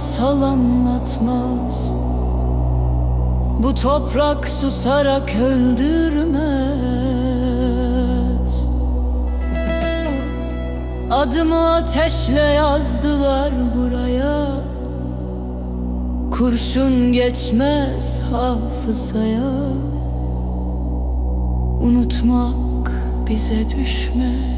masal anlatmaz. Bu toprak susarak öldürmez. Adımı ateşle yazdılar buraya. Kurşun geçmez hafızaya. Unutmak bize düşmez.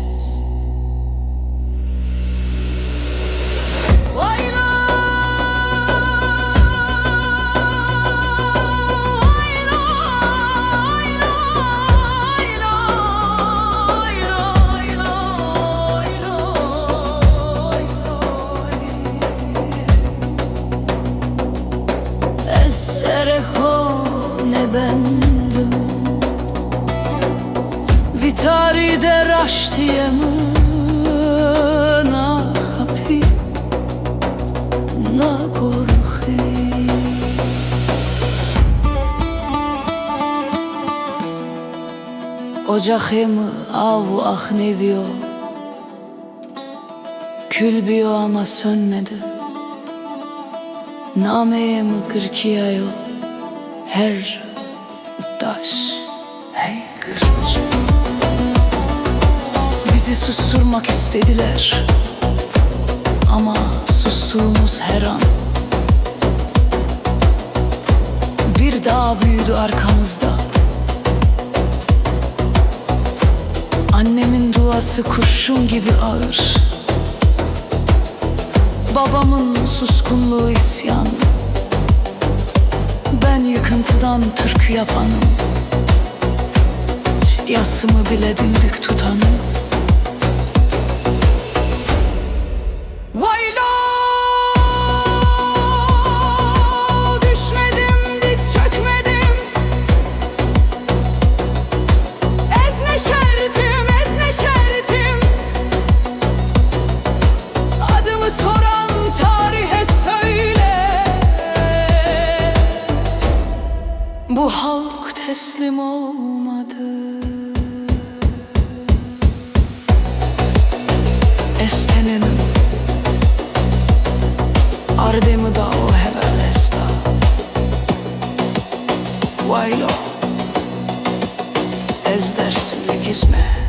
Ne bendim Vitari de raştiyemı na hapi na korhi. Ocağımı av ah ne biyo, kül biyo ama sönmedi. Nameyemi kırkiyayo her taş hey kırır. Bizi susturmak istediler ama sustuğumuz her an bir dağ büyüdü arkamızda. Annemin duası kurşun gibi ağır, babamın suskunluğu isyan. Ben yıkıntıdan türkü yapanım, yasımı bile dimdik tutanım. Vaylo, düşmedim, diz çökmedim. Ezneşerdim, ezneşerdim. Adımı soran tarihe söyle. Bu halk teslim olmadı. Estenenim ardımı da o hevelesta. Vaylo ez dersimlik izme.